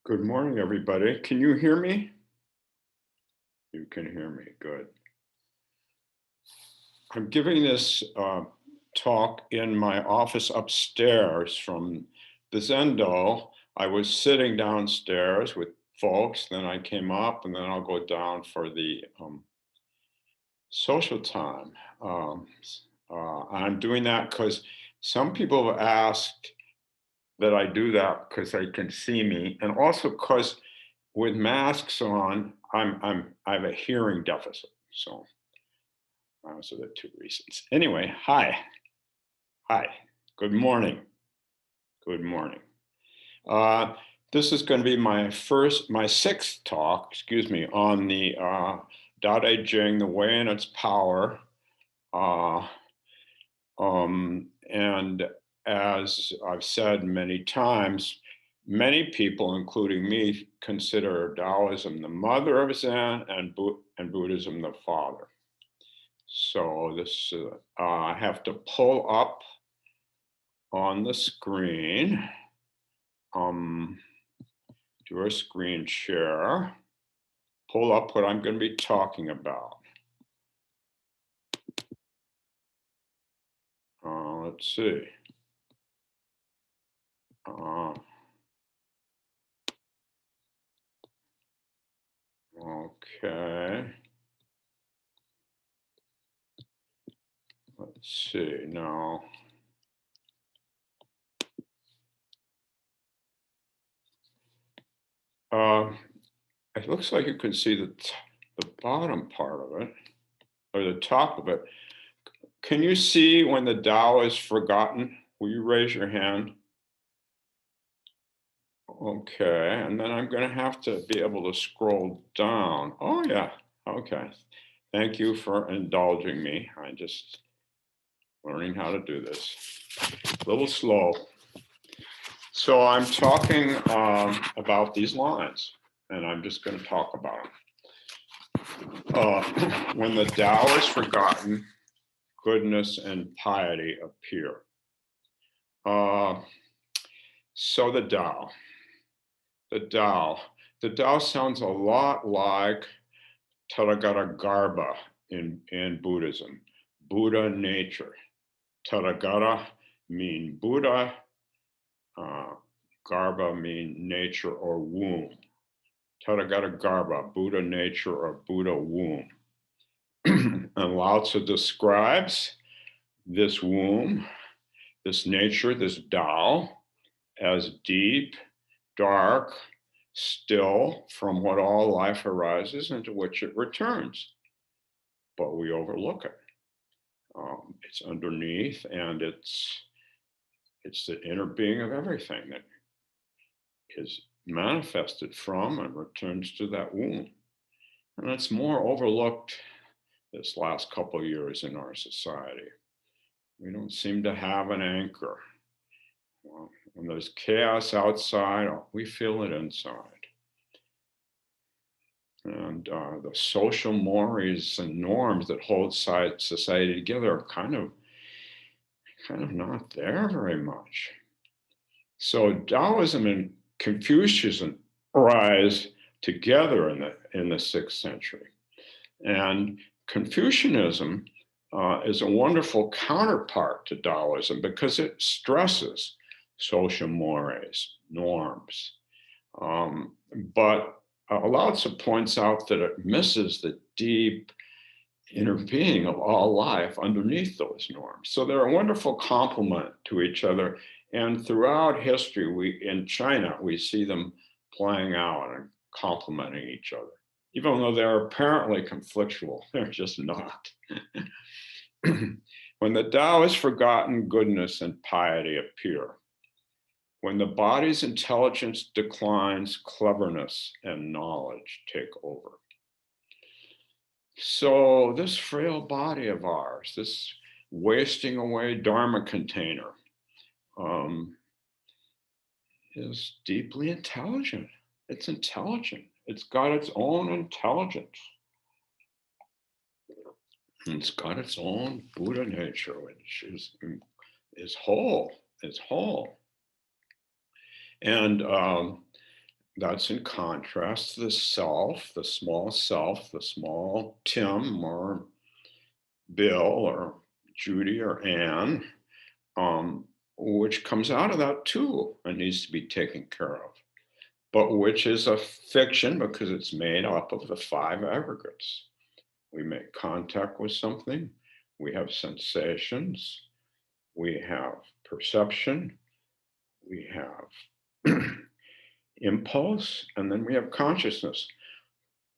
Good morning, everybody. Can you hear me? You can hear me. Good. I'm giving this talk in my office upstairs from the Zendo. I was sitting downstairs with folks, then I came up, and then I'll go down for the social time. I'm doing that because some people have asked that I do that because they can see me, and also because with masks on, I have a hearing deficit. So those are the two reasons. Anyway, hi, good morning, good morning. This is going to be my sixth talk, excuse me, on the Tao Te Ching, the way and its power. And as I've said many times, many people, including me, consider Taoism the mother of Zen and Buddhism the father. So this, I have to pull up on the screen, do a screen share, pull up what I'm going to be talking about. Let's see. Okay. Let's see now. It looks like you can see the bottom part of it, or the top of it. Can you see when the Tao is forgotten? Will you raise your hand? Okay, and then I'm going to have to be able to scroll down. Oh, yeah. Okay. Thank you for indulging me. I'm just learning how to do this. A little slow. So I'm talking about these lines, and I'm just going to talk about them. When the Tao is forgotten, goodness and piety appear. So the Tao. The Tao sounds a lot like Tathagata Garbha in Buddhism, Buddha nature. Tathagata mean Buddha, Garbha mean nature or womb. Tathagata Garbha, Buddha nature or Buddha womb. And Lao Tzu describes this womb, this nature, this Tao, as deep, dark, still, from what all life arises and to which it returns. But we overlook it. It's underneath, and it's the inner being of everything that is manifested from and returns to that womb. And it's more overlooked this last couple of years in our society. We don't seem to have an anchor. Well, when there's chaos outside, we feel it inside. And the social mores and norms that hold society together are kind of not there very much. So Taoism and Confucianism rise together in the 6th century. And Confucianism is a wonderful counterpart to Taoism because it stresses social mores, norms. But Lao Tzu points out that it misses the deep inner being of all life underneath those norms. So they're a wonderful complement to each other. And throughout history, in China, we see them playing out and complementing each other. Even though they're apparently conflictual, they're just not. When the Tao is forgotten, goodness and piety appear. When the body's intelligence declines, cleverness and knowledge take over. So this frail body of ours, this wasting away Dharma container, is deeply intelligent. It's intelligent. It's got its own intelligence. It's got its own Buddha nature, which is whole. It's whole. And that's in contrast to the self, the small Tim or Bill or Judy or Ann, which comes out of that too and needs to be taken care of, but which is a fiction because it's made up of the five aggregates. We make contact with something, we have sensations, we have perception, we have impulse, and then we have consciousness.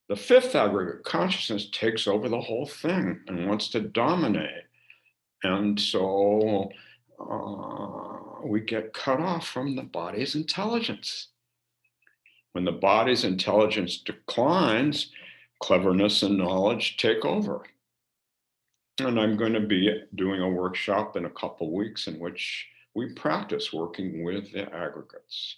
The fifth aggregate, consciousness, takes over the whole thing and wants to dominate. And so we get cut off from the body's intelligence. When the body's intelligence declines, cleverness and knowledge take over. And I'm going to be doing a workshop in a couple weeks in which we practice working with the aggregates,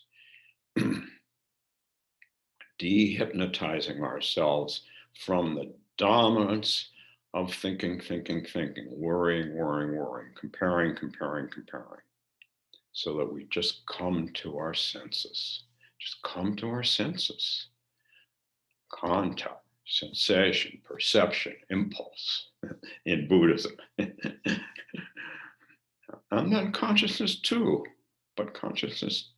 dehypnotizing ourselves from the dominance of thinking, worrying, comparing, so that we just come to our senses. Just come to our senses. Contact, sensation, perception, impulse in Buddhism. And then consciousness too. But consciousness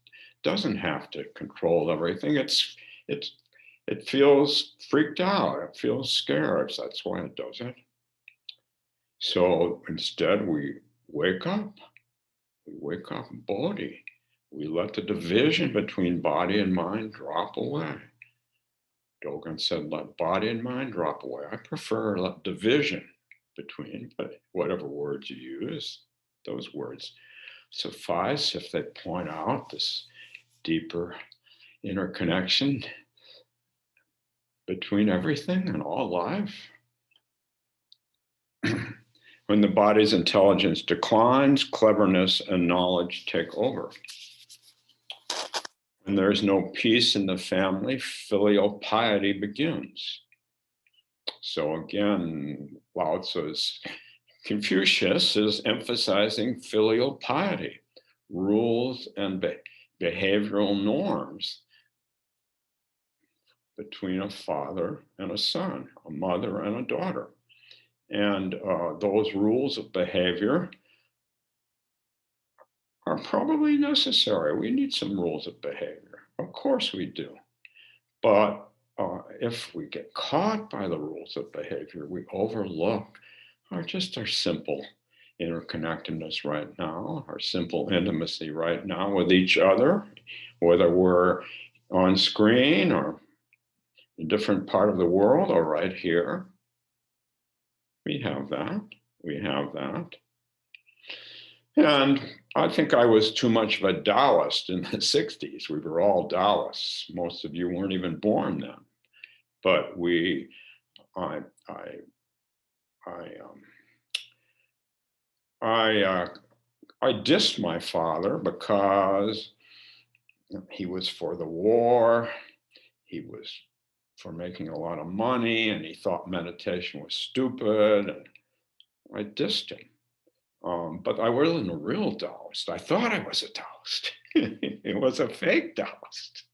doesn't have to control everything. It feels freaked out. It feels scared. That's why it does it. So instead, we wake up. We wake up body. We let the division between body and mind drop away. Dogen said, let body and mind drop away. I prefer let division between, but whatever words you use, those words suffice if they point out this deeper interconnection between everything and all life. When the body's intelligence declines, cleverness and knowledge take over. When there's no peace in the family, filial piety begins. So again, Lao Tzu's Confucius is emphasizing filial piety, rules and behavioral norms between a father and a son, a mother and a daughter. And those rules of behavior are probably necessary. We need some rules of behavior. Of course we do. But if we get caught by the rules of behavior, we overlook our simple interconnectedness right now, our simple intimacy right now with each other, whether we're on screen or a different part of the world or right here. We have that. We have that. And I think I was too much of a Taoist in the 60s. We were all Taoists. Most of you weren't even born then. But I dissed my father because he was for the war. He was for making a lot of money, and he thought meditation was stupid. And I dissed him. But I wasn't a real Taoist. I thought I was a Taoist. It was a fake Taoist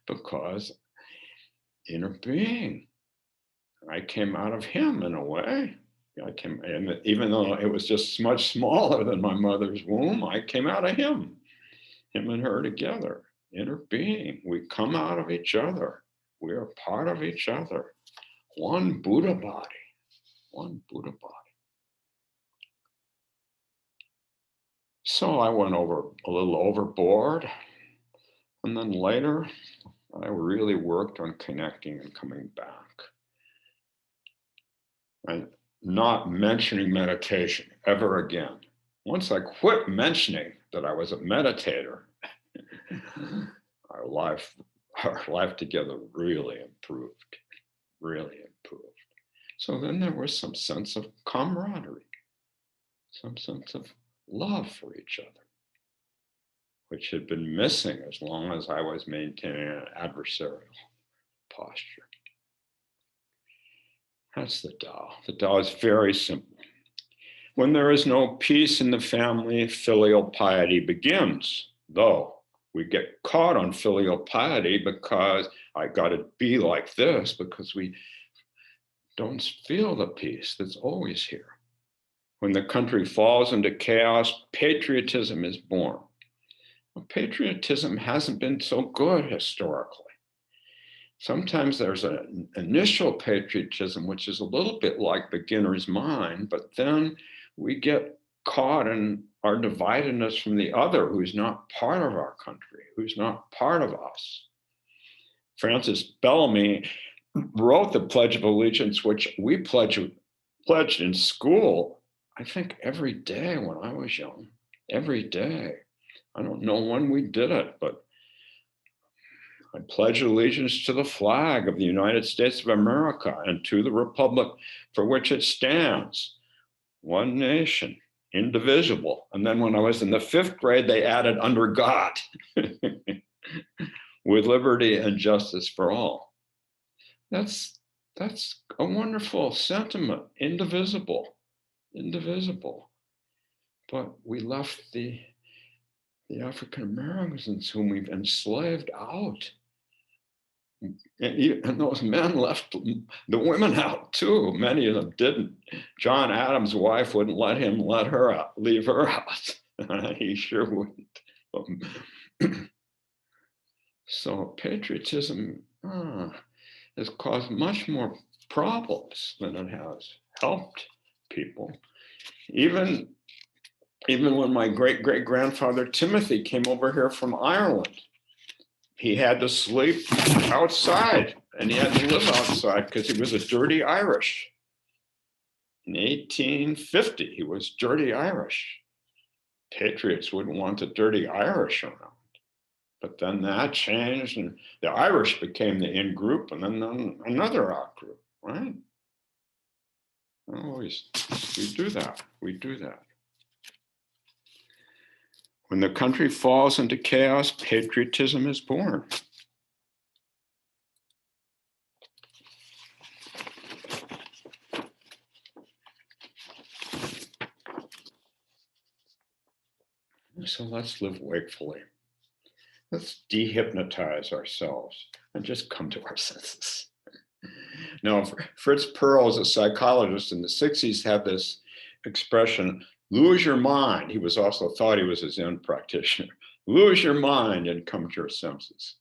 because inner being. I came out of him in a way. And even though it was just much smaller than my mother's womb, I came out of him and her together. Inner being. We come out of each other. We are part of each other. One Buddha body. One Buddha body. So I went a little overboard. And then later, I really worked on connecting and coming back. And not mentioning meditation ever again. Once I quit mentioning that I was a meditator, our life together really improved. So then there was some sense of camaraderie, some sense of love for each other, which had been missing as long as I was maintaining an adversarial posture. That's the Tao. The Tao is very simple. When there is no peace in the family, filial piety begins, though We get caught on filial piety because I got to be like this, because we don't feel the peace that's always here. When the country falls into chaos, patriotism is born. Well, patriotism hasn't been so good historically. Sometimes there's an initial patriotism, which is a little bit like beginner's mind, but then we get caught in our dividedness from the other, who's not part of our country, who's not part of us. Francis Bellamy wrote the Pledge of Allegiance, which we pledged in school, I think every day when I was young, every day. I don't know when we did it, but I pledge allegiance to the flag of the United States of America and to the republic for which it stands, one nation, indivisible. And then when I was in the 5th grade, they added under God, with liberty and justice for all. That's a wonderful sentiment, indivisible. But we left the African Americans whom we've enslaved out. And those men left the women out too. Many of them didn't. John Adams' wife wouldn't let him leave her out. He sure wouldn't. So patriotism has caused much more problems than it has helped people. Even when my great-great-grandfather Timothy came over here from Ireland, he had to sleep outside and he had to live outside because he was a dirty Irish. In 1850, he was dirty Irish. Patriots wouldn't want the dirty Irish around. But then that changed and the Irish became the in group and then another out group, right? Always, we do that. When the country falls into chaos, patriotism is born. So let's live wakefully. Let's dehypnotize ourselves and just come to our senses. Now, Fritz Perls, a psychologist in the 60s, had this expression, lose your mind. He was also thought he was a Zen practitioner. Lose your mind and come to your senses.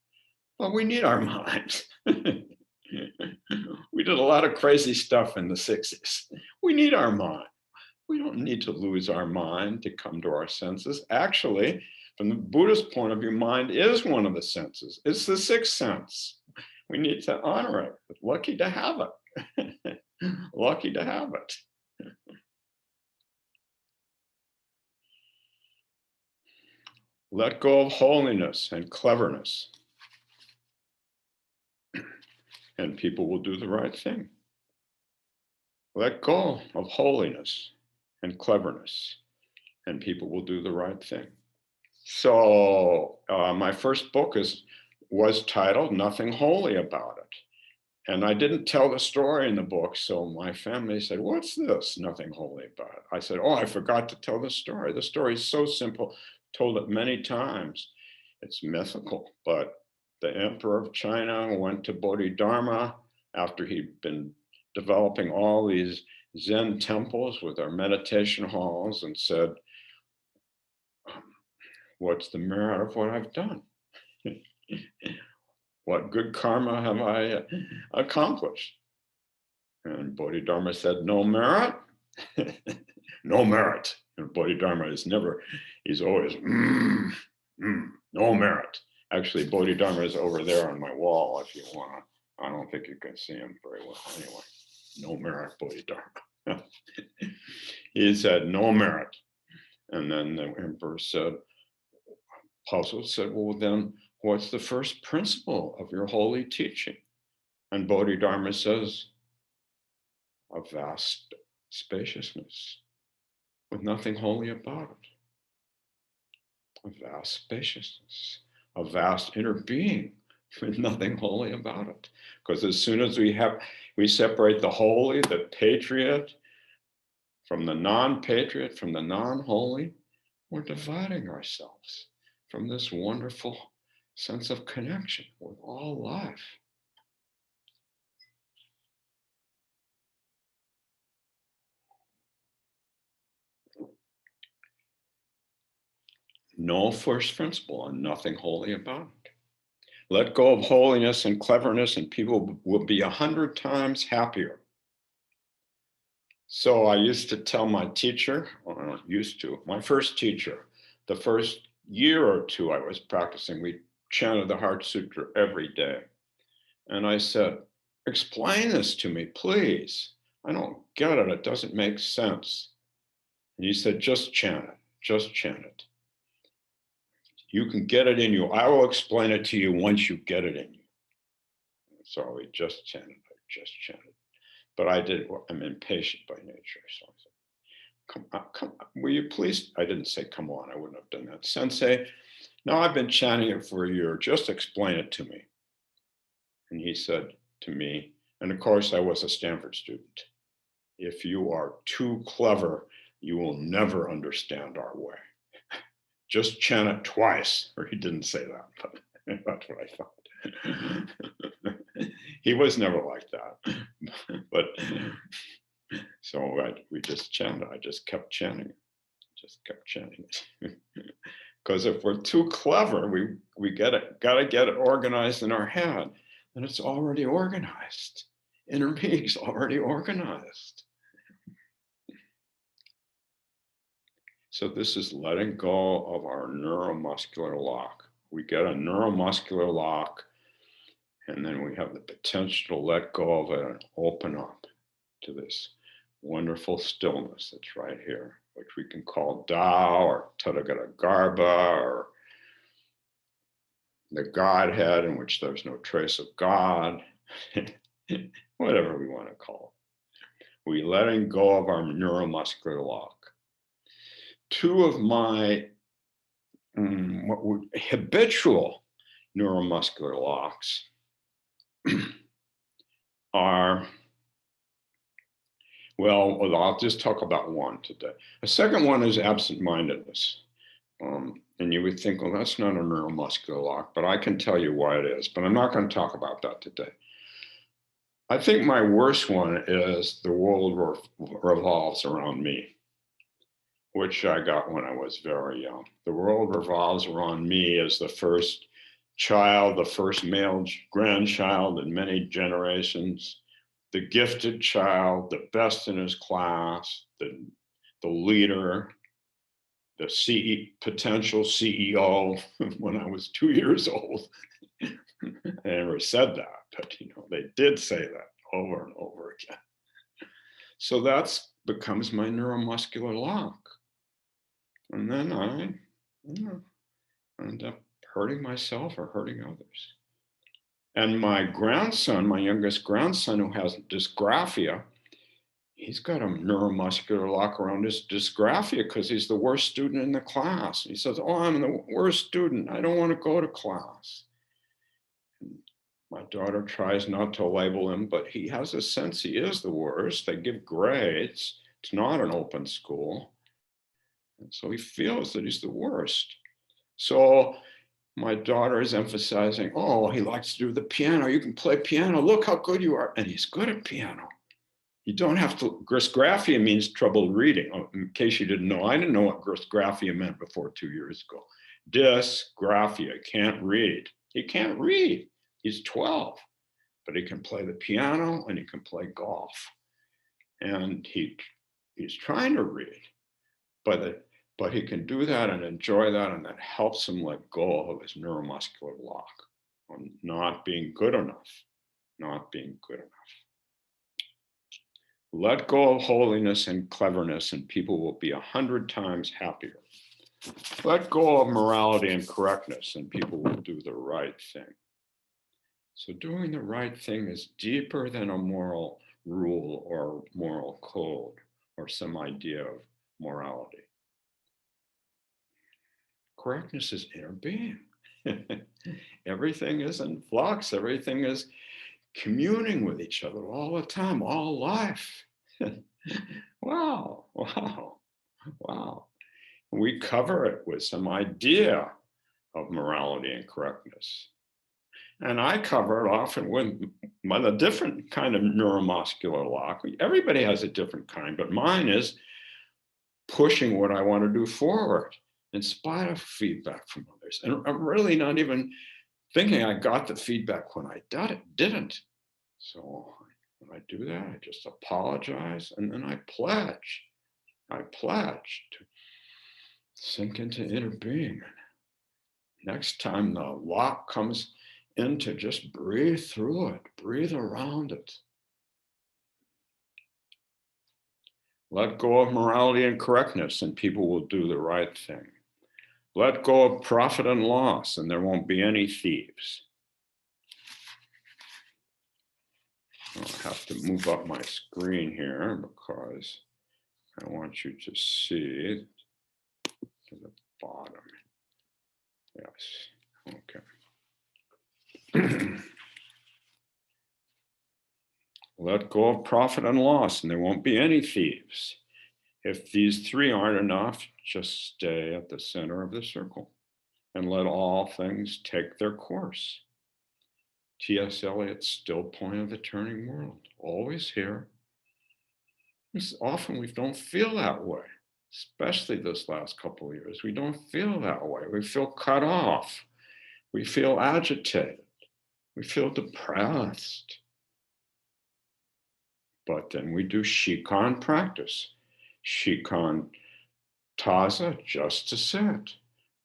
Well, we need our minds. We did a lot of crazy stuff in the 60s. We need our mind. We don't need to lose our mind to come to our senses. Actually, from the Buddhist point of view, mind is one of the senses. It's the 6th sense. We need to honor it. Lucky to have it. Lucky to have it. Let go of holiness and cleverness, and people will do the right thing. Let go of holiness and cleverness, and people will do the right thing. So my first book was titled Nothing Holy About It. And I didn't tell the story in the book, so my family said, what's this, nothing holy about it? I said, oh, I forgot to tell the story. The story is so simple, told it many times. It's mythical, but the emperor of China went to Bodhidharma after he'd been developing all these Zen temples with their meditation halls and said, what's the merit of what I've done? What good karma have I accomplished? And Bodhidharma said, no merit, no merit. And Bodhidharma he's always, no merit. Actually, Bodhidharma is over there on my wall if you want to. I don't think you can see him very well. Anyway, no merit, Bodhidharma. He said, no merit. And then the emperor said, puzzled, said, well, then what's the first principle of your holy teaching? And Bodhidharma says, a vast spaciousness with nothing holy about it. A vast spaciousness, a vast inner being with nothing holy about it. Because as soon as we separate the holy, the patriot, from the non-patriot, from the non-holy, we're dividing ourselves. from this wonderful sense of connection with all life. No first principle and nothing holy about it. Let go of holiness and cleverness, and people will be 100 times happier. So I used to tell my teacher, well, I don't used to, my first teacher, the first year or two I was practicing, we chanted the Heart Sutra every day. And I said, explain this to me, please. I don't get it. It doesn't make sense. And he said, just chant it. Just chant it. You can get it in you. I will explain it to you once you get it in you. So we just chanted. I just chanted. But I'm impatient by nature. So I said, come, will you please? I didn't say, come on. I wouldn't have done that. Sensei, now I've been chanting it for a year. Just explain it to me. And he said to me, and of course I was a Stanford student, if you are too clever, you will never understand our way. Just chant it twice. Or he didn't say that, but that's what I thought. He was never like that. But so we just chanted. I just kept chanting. Just kept chanting it. Because if we're too clever, we gotta get it organized in our head. And it's already organized. Inner being's already organized. So this is letting go of our neuromuscular lock. We get a neuromuscular lock, and then we have the potential to let go of it and open up to this wonderful stillness that's right here, which we can call Tao or Tathagata Garbha or the Godhead, in which there's no trace of God, whatever we want to call it. We letting go of our neuromuscular lock. Two of my habitual neuromuscular locks are, well, I'll just talk about one today. The second one is absent-mindedness. And you would think, well, that's not a neuromuscular lock, but I can tell you why it is. But I'm not going to talk about that today. I think my worst one is the world revolves around me, which I got when I was very young. The world revolves around me as the first child, the first male grandchild in many generations, the gifted child, the best in his class, the leader, the potential CEO when I was 2 years old. I never said that, but they did say that over and over again. So that becomes my neuromuscular lock. And then I end up hurting myself or hurting others. And my grandson, my youngest grandson, who has dysgraphia, he's got a neuromuscular lock around his dysgraphia because he's the worst student in the class. He says, oh, I'm the worst student. I don't want to go to class. And my daughter tries not to label him, but he has a sense he is the worst. They give grades. It's not an open school. And so he feels that he's the worst. So my daughter is emphasizing, oh, he likes to do the piano. You can play piano. Look how good you are. And he's good at piano. You don't have to, dysgraphia means trouble reading. In case you didn't know, I didn't know what dysgraphia meant before 2 years ago. Dysgraphia, can't read. He can't read. He's 12, but he can play the piano and he can play golf. And he's trying to read, but he can do that and enjoy that, and that helps him let go of his neuromuscular lock on not being good enough, not being good enough. Let go of holiness and cleverness, and people will be 100 times happier. Let go of morality and correctness, and people will do the right thing. So doing the right thing is deeper than a moral rule or moral code or some idea of morality. Correctness is inner being. Everything is in flux. Everything is communing with each other all the time, all life. Wow, wow, wow. We cover it with some idea of morality and correctness. And I cover it often with a different kind of neuromuscular lock. Everybody has a different kind, but mine is pushing what I want to do forward in spite of feedback from others. And I'm really not even thinking I got the feedback when I didn't. So when I do that, I just apologize and then I pledge. I pledge to sink into inner being. Next time the lock comes in, to just breathe through it, breathe around it. Let go of morality and correctness, and people will do the right thing. Let go of profit and loss, and there won't be any thieves. I'll have to move up my screen here because I want you to see to the bottom. Yes, okay. Let go of profit and loss, and there won't be any thieves. If these three aren't enough, just stay at the center of the circle and let all things take their course. T.S. Eliot's still point of the turning world, always here. Often we don't feel that way, especially this last couple of years. We don't feel that way. We feel cut off. We feel agitated. We feel depressed. But then we do Shikhan practice. Shikhan Taza, just to sit.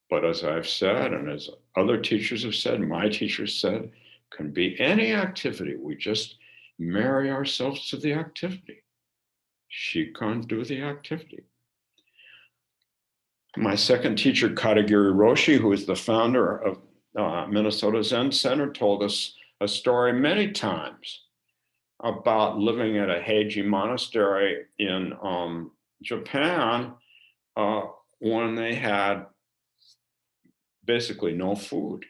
But as I've said, and as other teachers have said, my teachers said, can be any activity. We just marry ourselves to the activity. Shikhan, do the activity. My second teacher, Katagiri Roshi, who is the founder of Minnesota Zen Center, told us a story many times about living at a Heiji monastery in Japan when they had basically no food.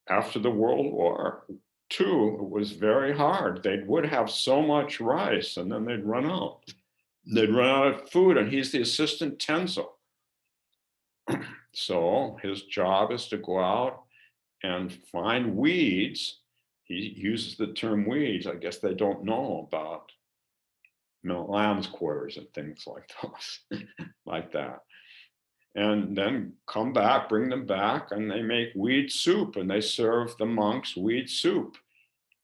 After the World War II, it was very hard. They would have so much rice and then they'd run out. They'd run out of food, and he's the assistant tenzo. So his job is to go out and find weeds. He uses the term weeds. I guess they don't know about lamb's quarters and things like those, like that. And then come back, bring them back, and they make weed soup, and they serve the monks weed soup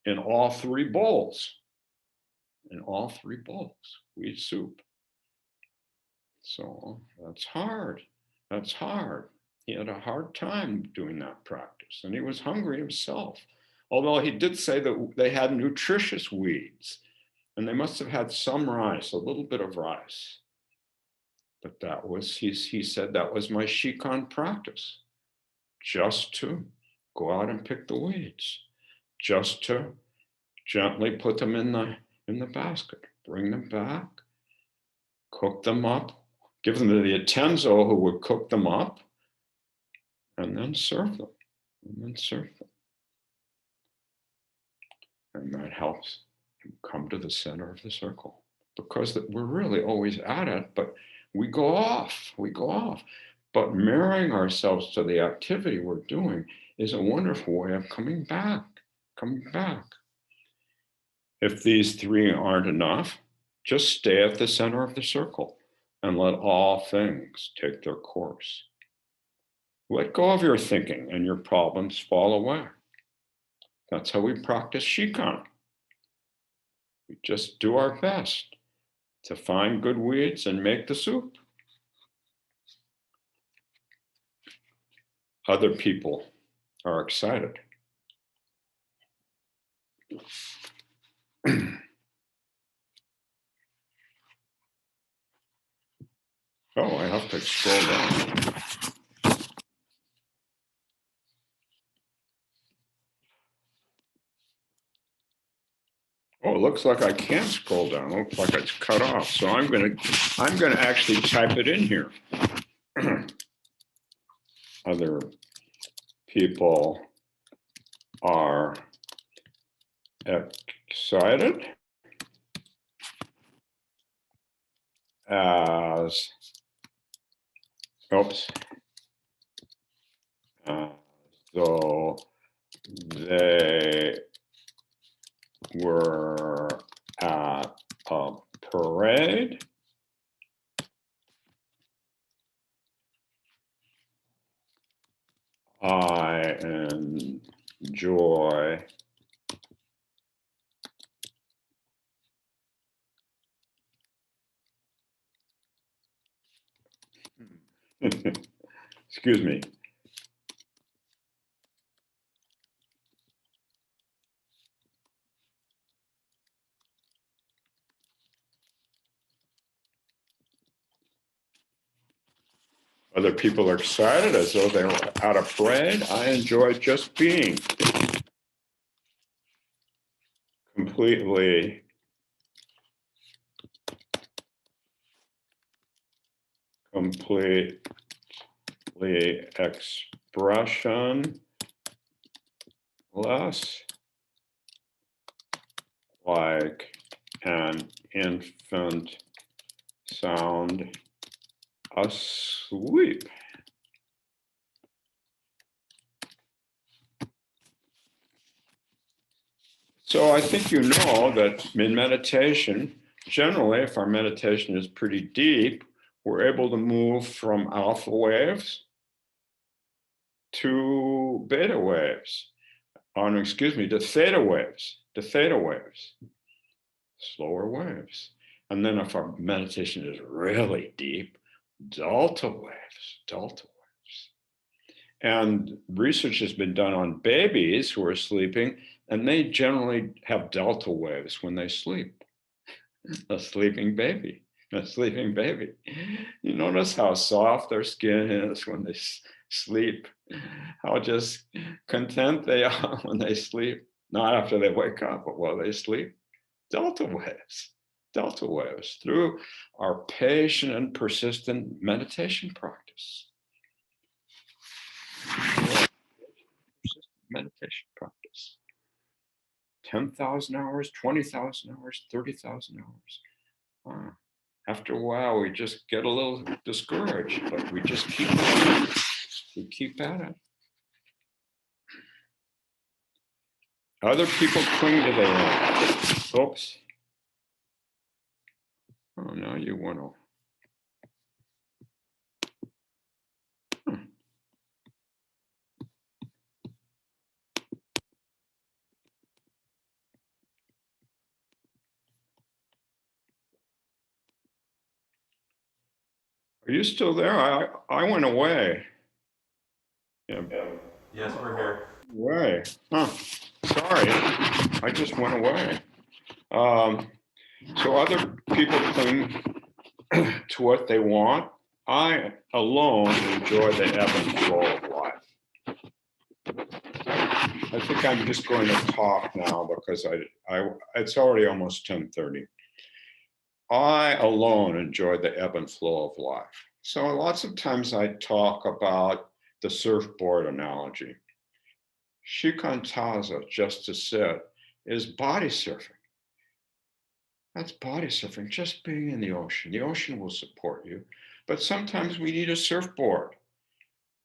in all three bowls. In all three bowls, weed soup. So that's hard. That's hard. He had a hard time doing that practice, and he was hungry himself. Although he did say that they had nutritious weeds, and they must have had some rice, a little bit of rice. But that was, he said, that was my Shikhan practice, just to go out and pick the weeds, just to gently put them in the basket, bring them back, cook them up, give them to the tenzo who would cook them up, and then serve them, And that helps him come to the center of the circle, because we're really always at it, but we go off. But marrying ourselves to the activity we're doing is a wonderful way of coming back. If these three aren't enough, just stay at the center of the circle and let all things take their course. Let go of your thinking and your problems fall away. That's how we practice Shikhan. We just do our best to find good weeds and make the soup. Other people are excited. Oh, I have to scroll down. Oh, it looks like I can't scroll down. It looks like it's cut off. So I'm gonna actually type it in here. Other people are excited as So they were at a parade. I enjoy excuse me. Other people are excited as though they were at a parade. I enjoy just being completely expressionless, like an infant sound asleep. So I think you know that in meditation, generally, if our meditation is pretty deep, we're able to move from alpha waves to beta waves. Oh, no, excuse me, to theta waves, slower waves. And then if our meditation is really deep, delta waves. And research has been done on babies who are sleeping, and they generally have delta waves when they sleep. A sleeping baby. You notice how soft their skin is when they sleep, how just content they are when they sleep, not after they wake up, but while they sleep. Delta waves through our patient and persistent meditation practice. Meditation practice. 10,000 hours, 20,000 hours, 30,000 hours. After a while, we just get a little discouraged, but we just keep at it. We keep at it. Other people cling to their own. Oops. Oh, now you want to. Are you still there? I went away. Yeah. Yes, we're here. Away. Huh. Sorry. I just went away. So other people cling to what they want. I alone enjoy the ebb and flow of life. I think I'm just going to talk now because it's already almost 10:30. I alone enjoy the ebb and flow of life. So lots of times I talk about the surfboard analogy. Shikantaza, just to sit, is body surfing. That's body surfing, just being in the ocean. The ocean will support you. But sometimes we need a surfboard.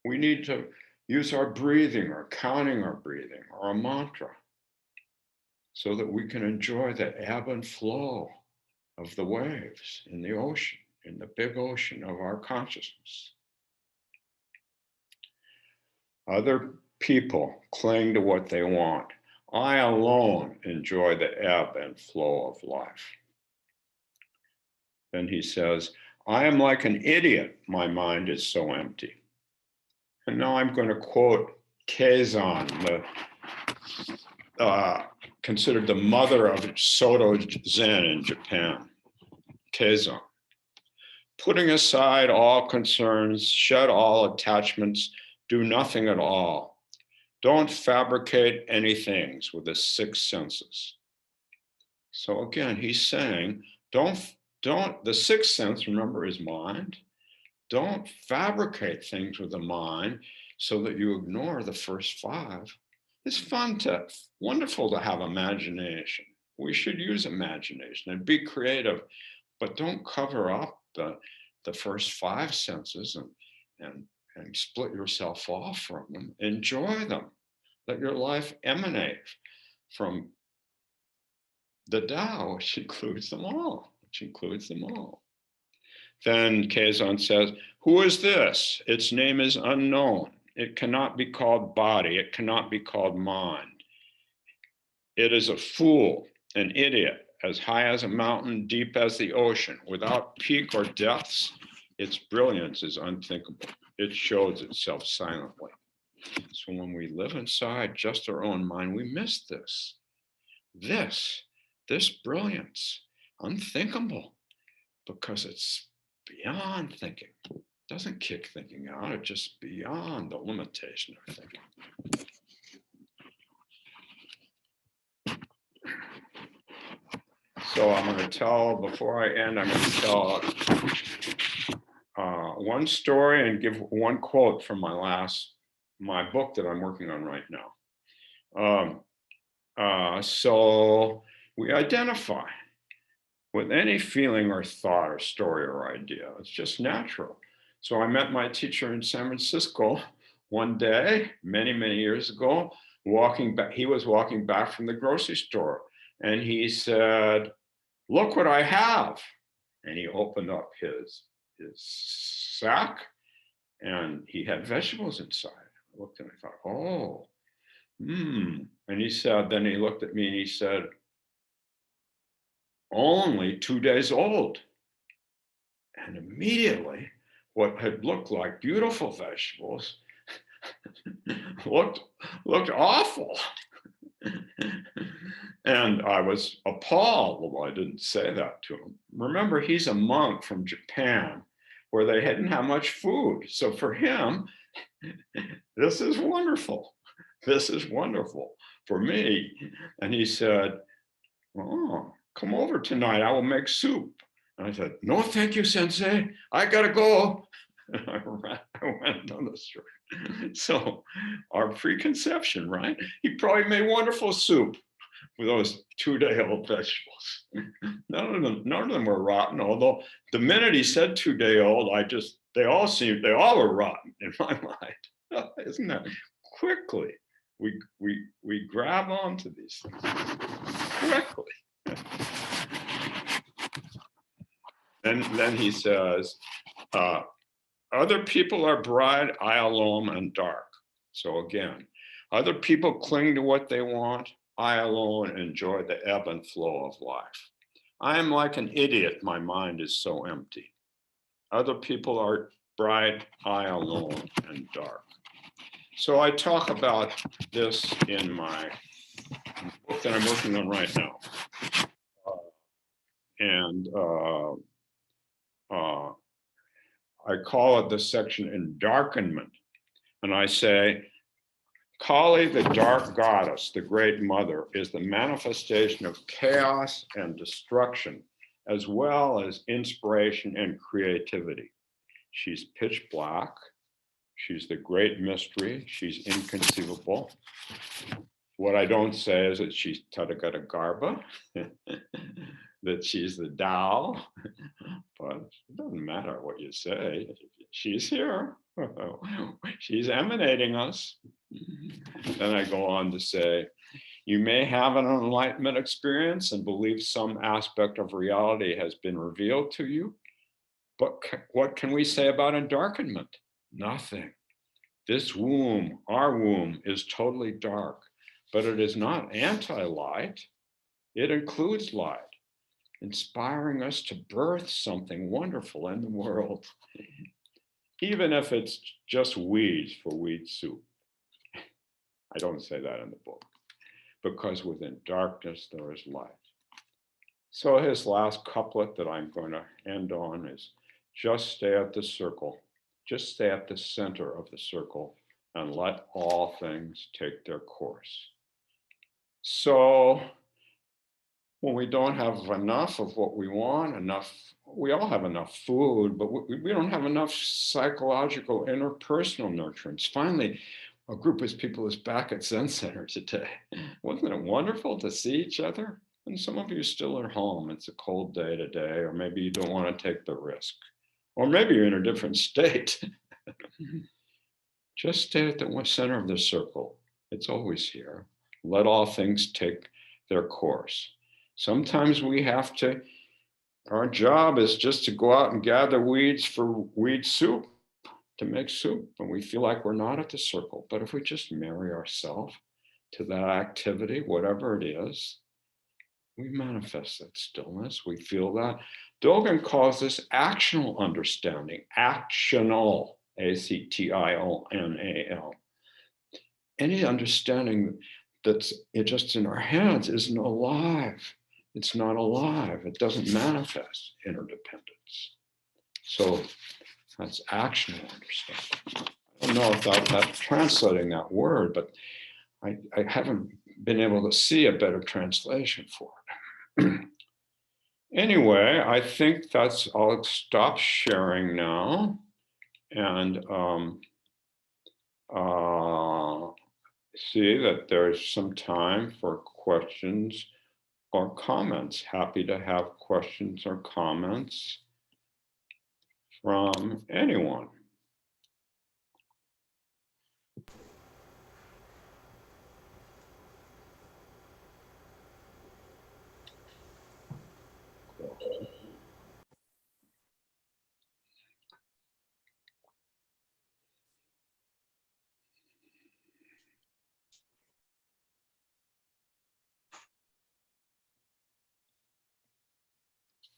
We need to use our breathing or counting our breathing or a mantra so that we can enjoy the ebb and flow of the waves in the ocean, in the big ocean of our consciousness. Other people cling to what they want. I alone enjoy the ebb and flow of life. Then he says, I am like an idiot. My mind is so empty. And now I'm going to quote Keizan, considered the mother of Soto Zen in Japan. Keizan. Putting aside all concerns, shed all attachments, do nothing at all. Don't fabricate any things with the six senses. So again, he's saying, don't, the sixth sense, remember, is mind. Don't fabricate things with the mind so that you ignore the first five. It's wonderful to have imagination. We should use imagination and be creative, but don't cover up the first five senses and and split yourself off from them. Enjoy them. Let your life emanate from the Tao, which includes them all, Then Kazan says, who is this? Its name is unknown. It cannot be called body. It cannot be called mind. It is a fool, an idiot, as high as a mountain, deep as the ocean. Without peak or depths, its brilliance is unthinkable. It shows itself silently. So when we live inside just our own mind, we miss this brilliance, unthinkable, because it's beyond thinking. It doesn't kick thinking out, it's just beyond the limitation of thinking. So I'm going to tell, before I end, I'm going to tell one story and give one quote from my book that I'm working on right now. So we identify with any feeling or thought or story or idea. It's just natural. So I met my teacher in San Francisco one day, many, many years ago, walking back. He was walking back from the grocery store and he said, look what I have. And he opened up his sack and he had vegetables inside. I looked and I thought, oh, And he said, then he looked at me and he said, only 2 days old. And immediately, what had looked like beautiful vegetables looked awful. And I was appalled, although I didn't say that to him. Remember, he's a monk from Japan, where they didn't have much food. So for him, this is wonderful. This is wonderful for me. And he said, oh, come over tonight. I will make soup. And I said, no, thank you, Sensei. I got to go. And I went on the street. So our preconception, right? He probably made wonderful soup with those 2-day-old vegetables. None of them were rotten, although the minute he said 2-day-old, they all were rotten in my mind. Isn't that quickly? We grab onto these things quickly. And then he says, other people are bright, I alone am dark. So again, other people cling to what they want, I alone enjoy the ebb and flow of life. I am like an idiot, my mind is so empty. Other people are bright, I alone am dark. So I talk about this in my book that I'm working on right now. I call it this section endarkenment. And I say, Kali, the dark goddess, the great mother, is the manifestation of chaos and destruction, as well as inspiration and creativity. She's pitch black. She's the great mystery. She's inconceivable. What I don't say is that she's Tathagata Garbha, that she's the Tao, but it doesn't matter what you say. She's here. She's emanating us. Then I go on to say, you may have an enlightenment experience and believe some aspect of reality has been revealed to you, but what can we say about endarkenment? Nothing. This womb, our womb, is totally dark, but it is not anti-light. It includes light, inspiring us to birth something wonderful in the world, even if it's just weeds for weed soup. I don't say that in the book, because within darkness there is light. So his last couplet that I'm going to end on is, just stay at the circle, just stay at the center of the circle and let all things take their course. So when we don't have enough of what we want, we all have enough food, but we don't have enough psychological interpersonal nurturance. Finally, a group of people is back at Zen Center today. Wasn't it wonderful to see each other? And some of you still are home. It's a cold day today, or maybe you don't want to take the risk. Or maybe you're in a different state. Just stay at the center of the circle. It's always here. Let all things take their course. Sometimes we have to, our job is just to go out and gather weeds for weed soup, to make soup, and we feel like we're not at the circle. But if we just marry ourselves to that activity, whatever it is, we manifest that stillness. We feel that. Dogen calls this actional understanding, actional, Actional. Any understanding that's just in our heads isn't alive. It's not alive. It doesn't manifest interdependence. So that's actional understanding. I don't know if that's translating that word, but I haven't been able to see a better translation for it. Anyway, I think I'll stop sharing now and see that there's some time for questions or comments. Happy to have questions or comments from anyone.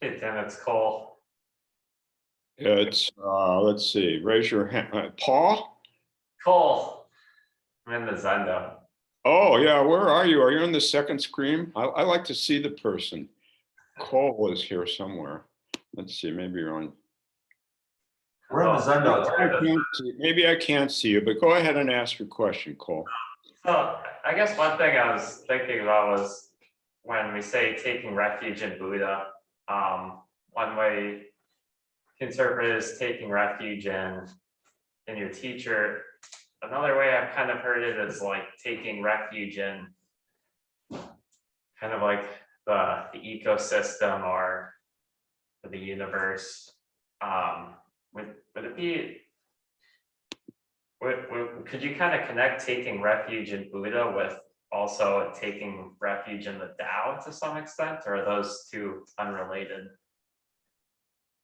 Hey, Tim, it's Cole. It's, let's see, raise your hand. Paul? Cole, I'm in the Zendo. Oh, yeah, where are you? Are you on the second screen? I like to see the person. Cole is here somewhere. Let's see, maybe you're on. We're in the Zendo. Maybe I can't see you, but go ahead and ask your question, Cole. So I guess one thing I was thinking about was when we say taking refuge in Buddha, one way to interpret it is taking refuge in your teacher. Another way I've kind of heard it is like taking refuge in kind of like the ecosystem or the universe. Would it be, could you kind of connect taking refuge in Buddha with also taking refuge in the Tao to some extent, or are those two unrelated?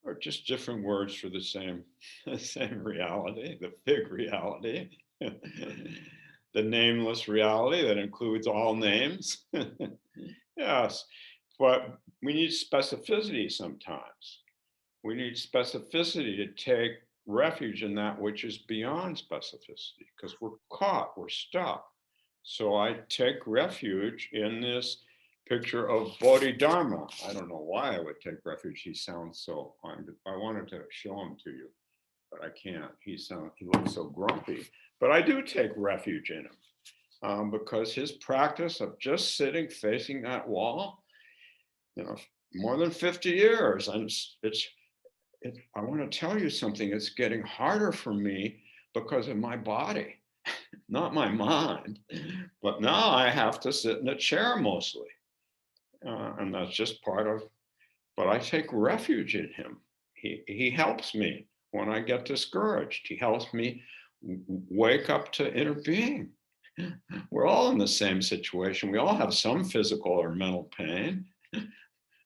Or just different words for the same reality, the big reality, the nameless reality that includes all names. Yes, but we need specificity sometimes. We need specificity to take refuge in that which is beyond specificity, because we're caught, we're stuck. So I take refuge in this picture of Bodhidharma. I don't know why I would take refuge. He sounds so, I wanted to show him to you, but I can't. He looks so grumpy. But I do take refuge in him because his practice of just sitting facing that wall, more than 50 years, and I want to tell you something, it's getting harder for me because of my body, not my mind. But now I have to sit in a chair mostly. And that's just part of, but I take refuge in him. He helps me when I get discouraged. He helps me wake up to inner being. We're all in the same situation. We all have some physical or mental pain.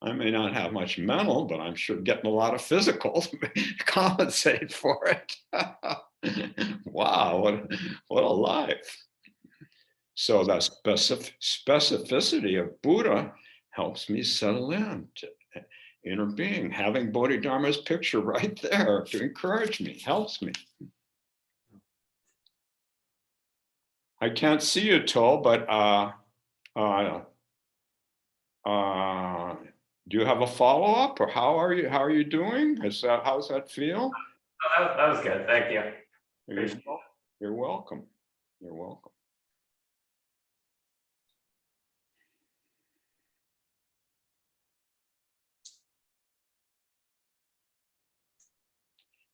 I may not have much mental, but I'm sure getting a lot of physical to compensate for it. Wow, what a life. So that specificity of Buddha helps me settle in to inner being. Having Bodhidharma's picture right there to encourage me helps me. I can't see you, Tol, but do you have a follow-up, or how are you doing? How's that feel? Oh, that was good. Thank you. You're welcome. You're welcome.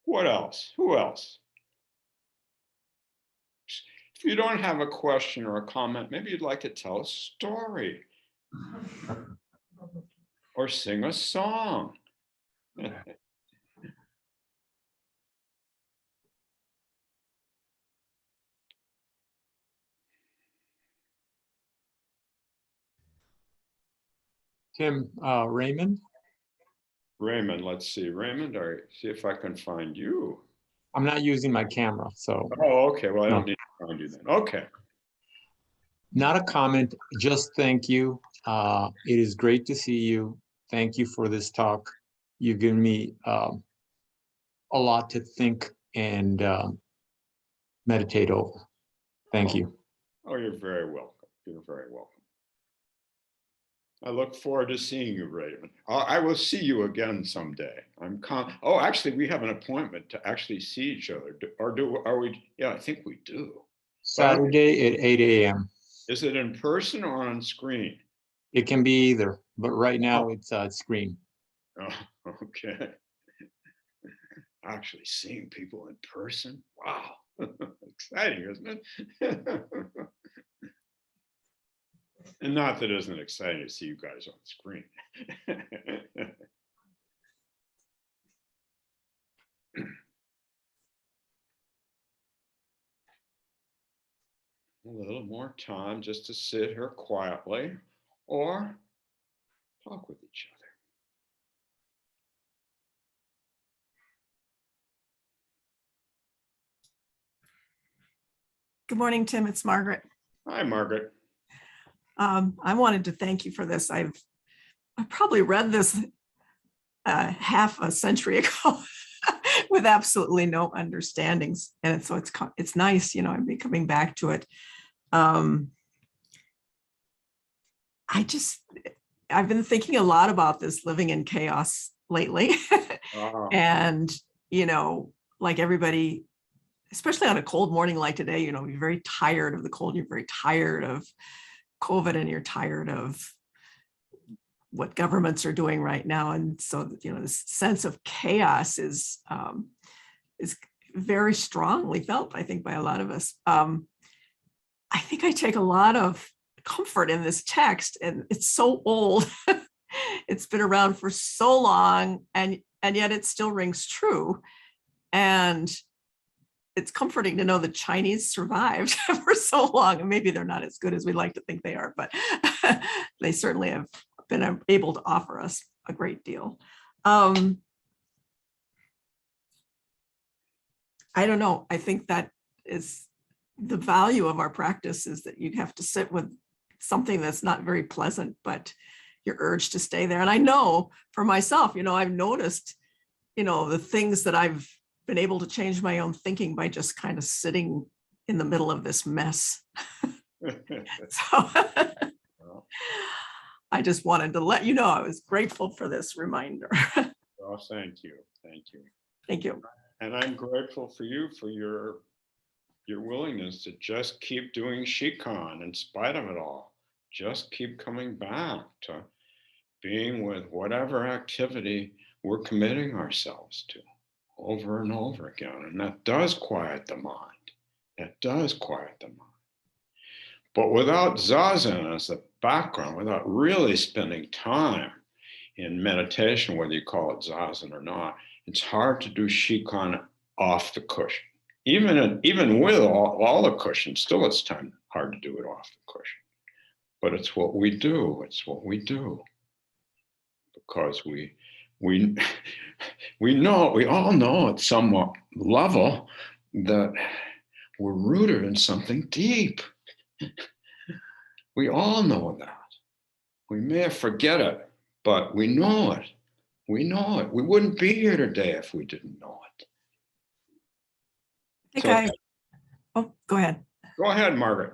What else? Who else? If you don't have a question or a comment, maybe you'd like to tell a story or sing a song. Yeah. Tim, Raymond. Raymond, let's see. Raymond, see if I can find you. I'm not using my camera, so. Oh, okay. Well, I don't No. need to find you then. Okay. Not a comment, just thank you. It is great to see you. Thank you for this talk. You've given me a lot to think and meditate over. Thank you. Oh, you're very welcome. You're very welcome. I look forward to seeing you, Raymond. I will see you again someday. Oh, actually, we have an appointment to actually see each other. Are we? Yeah, I think we do. Saturday at 8 a.m. Is it in person or on screen? It can be either, but right now it's screen. Oh, okay. Actually seeing people in person. Wow. Exciting, isn't it? And not that it isn't exciting to see you guys on screen. A little more time just to sit here quietly or talk with each other. Good morning, Tim. It's Margaret. Hi, Margaret. I wanted to thank you for this. I probably read this half a century ago with absolutely no understandings, and so it's nice, I'd be coming back to it. I've been thinking a lot about this living in chaos lately, and like everybody, especially on a cold morning like today, you're very tired of the cold. You're very tired of COVID, and you're tired of what governments are doing right now. And so, this sense of chaos is very strongly felt, I think, by a lot of us. I think I take a lot of comfort in this text, and it's so old. It's been around for so long, and yet it still rings true. And it's comforting to know the Chinese survived for so long, and maybe they're not as good as we'd like to think they are, but they certainly have been able to offer us a great deal. I don't know. I think that is the value of our practice, is that you have to sit with something that's not very pleasant, but you're urged to stay there. And I know for myself, I've noticed, the things that I've been able to change my own thinking by just kind of sitting in the middle of this mess. So I just wanted to let you know I was grateful for this reminder. Well, thank you. Thank you. Thank you. And I'm grateful for you for your willingness to just keep doing Shikhan in spite of it all. Just keep coming back to being with whatever activity we're committing ourselves to over and over again. And that does quiet the mind. That does quiet the mind. But without zazen as a background, without really spending time in meditation, whether you call it zazen or not, it's hard to do Shikhan off the cushion. Even with all the cushion, still it's hard to do it off the cushion. But it's what we do. It's what we do. Because we all know at some level that we're rooted in something deep. We all know that. We may forget it, but we know it. We know it. We wouldn't be here today if we didn't know it. Go ahead. Go ahead, Margaret.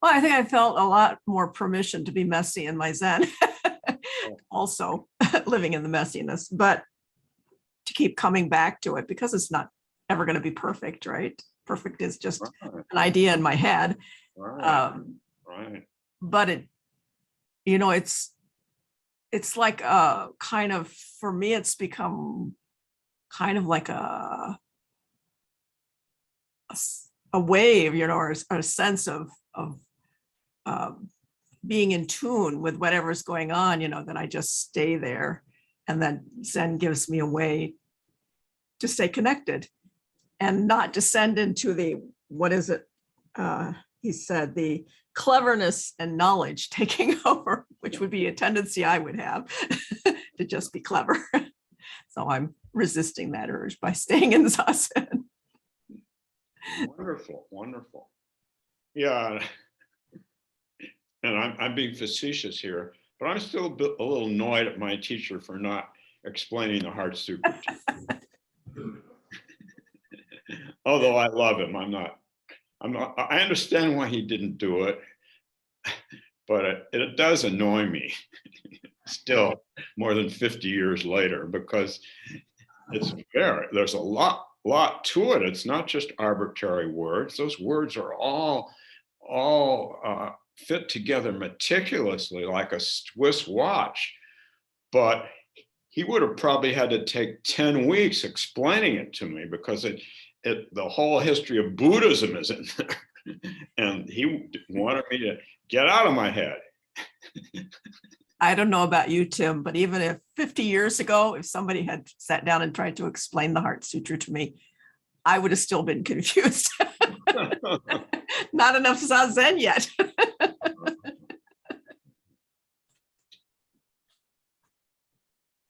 Well, I think I felt a lot more permission to be messy in my Zen. Also living in the messiness, but to keep coming back to it, because it's not ever going to be perfect, right? Perfect is just an idea in my head. Right. But it's like kind of, for me, it's become kind of like a wave, or a sense of being in tune with whatever's going on, that I just stay there. And then Zen gives me a way to stay connected and not descend into the, what is it? He said, the cleverness and knowledge taking over which would be a tendency I would have to just be clever. So I'm resisting that urge by staying in Zazen. Wonderful, wonderful. Yeah, and I'm being facetious here, but I'm still a little annoyed at my teacher for not explaining the Heart Sutra. Although I love him, I understand why he didn't do it, but it does annoy me still more than 50 years later, because there's a lot to it. It's not just arbitrary words. Those words are all fit together meticulously like a Swiss watch. But he would have probably had to take 10 weeks explaining it to me, because the whole history of Buddhism is in there. And he wanted me to get out of my head. I don't know about you, Tim, but even if 50 years ago, if somebody had sat down and tried to explain the Heart Sutra to me, I would have still been confused. Not enough Zazen yet.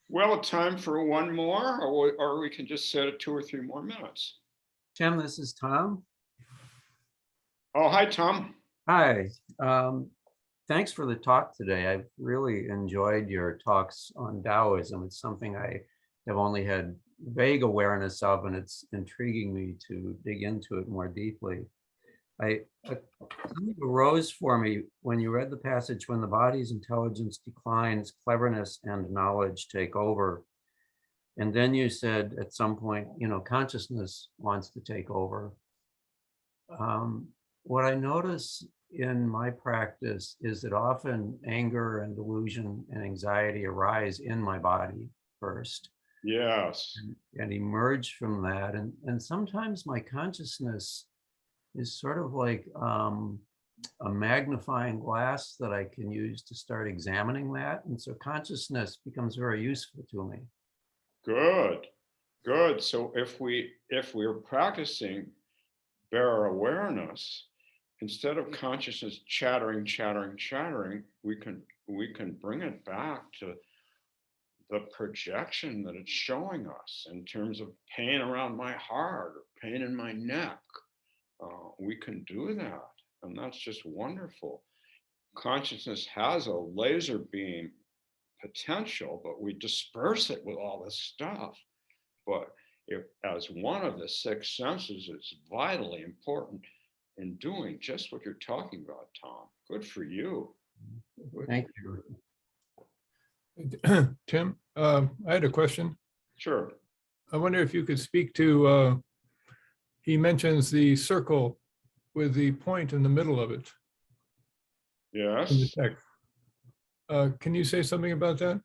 Well, time for one more, or we can just set it 2 or 3 more minutes. Tim, this is Tom. Oh, hi, Tom. Hi. Thanks for the talk today. I've really enjoyed your talks on Taoism. It's something I have only had vague awareness of, and it's intriguing me to dig into it more deeply. Something arose for me when you read the passage, when the body's intelligence declines, cleverness and knowledge take over. And then you said at some point, consciousness wants to take over. What I notice in my practice is that often anger and delusion and anxiety arise in my body first. Yes. And emerge from that. And sometimes my consciousness is sort of like a magnifying glass that I can use to start examining that. And so consciousness becomes very useful to me. Good. So if we're practicing bare awareness, instead of consciousness chattering, we can bring it back to the projection that it's showing us in terms of pain around my heart or pain in my neck. We can do that, and that's just wonderful. Consciousness has a laser beam potential, but we disperse it with all this stuff. But as one of the 6 senses, it's vitally important in doing just what you're talking about, Tom. Good for you. Thank you. Tim, I had a question. Sure. I wonder if you could speak to, he mentions the circle with the point in the middle of it Yes. in the text. Can you say something about that?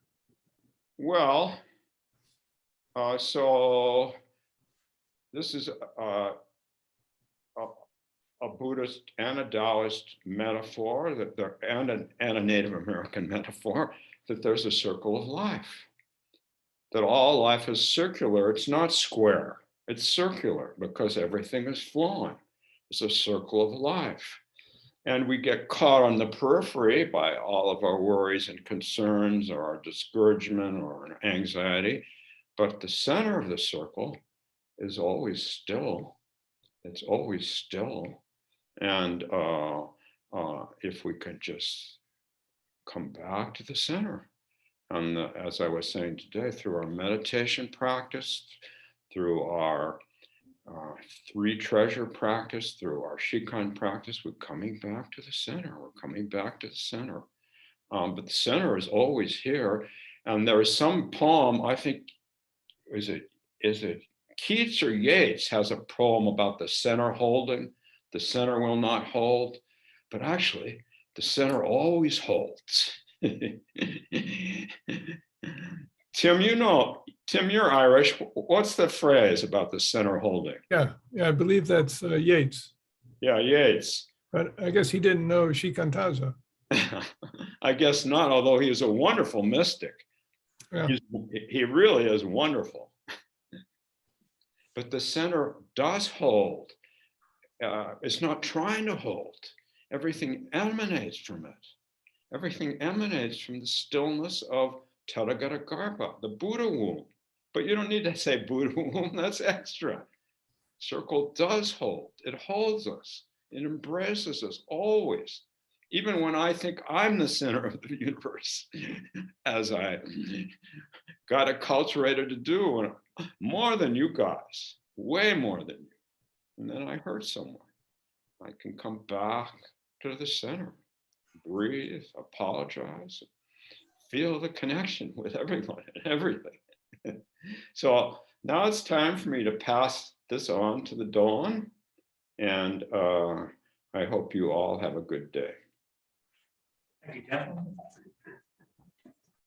Well, so this is a Buddhist and a Taoist metaphor and a Native American metaphor, that there's a circle of life, that all life is circular. It's not square, it's circular, because everything is flowing. It's a circle of life. And we get caught on the periphery by all of our worries and concerns, or our discouragement or our anxiety. But the center of the circle is always still. It's always still. And if we could just come back to the center, and as I was saying today, through our meditation practice, through our 3 treasure practice, through our Shikan practice, we're coming back to the center. We're coming back to the center. But the center is always here. And there is some poem, I think, is it Keats or Yeats has a poem about the center holding. The center will not hold, but actually the center always holds. Tim, you're Irish. What's the phrase about the center holding? Yeah, I believe that's Yeats, Yeah, Yeats. but I guess he didn't know Shikantaza. I guess not, although he is a wonderful mystic. Yeah. He really is wonderful. But the center does hold. It's not trying to hold. Everything emanates from it. Everything emanates from the stillness of Tathagata, the Buddha womb. But you don't need to say Buddha womb, that's extra. Circle does hold, it holds us, it embraces us always. Even when I think I'm the center of the universe, as I got acculturated to do, more than you guys, way more than you. And then I hurt someone. I can come back to the center, breathe, apologize, feel the connection with everyone and everything. So now it's time for me to pass this on to the dawn, and I hope you all have a good day. Thank you, Tim.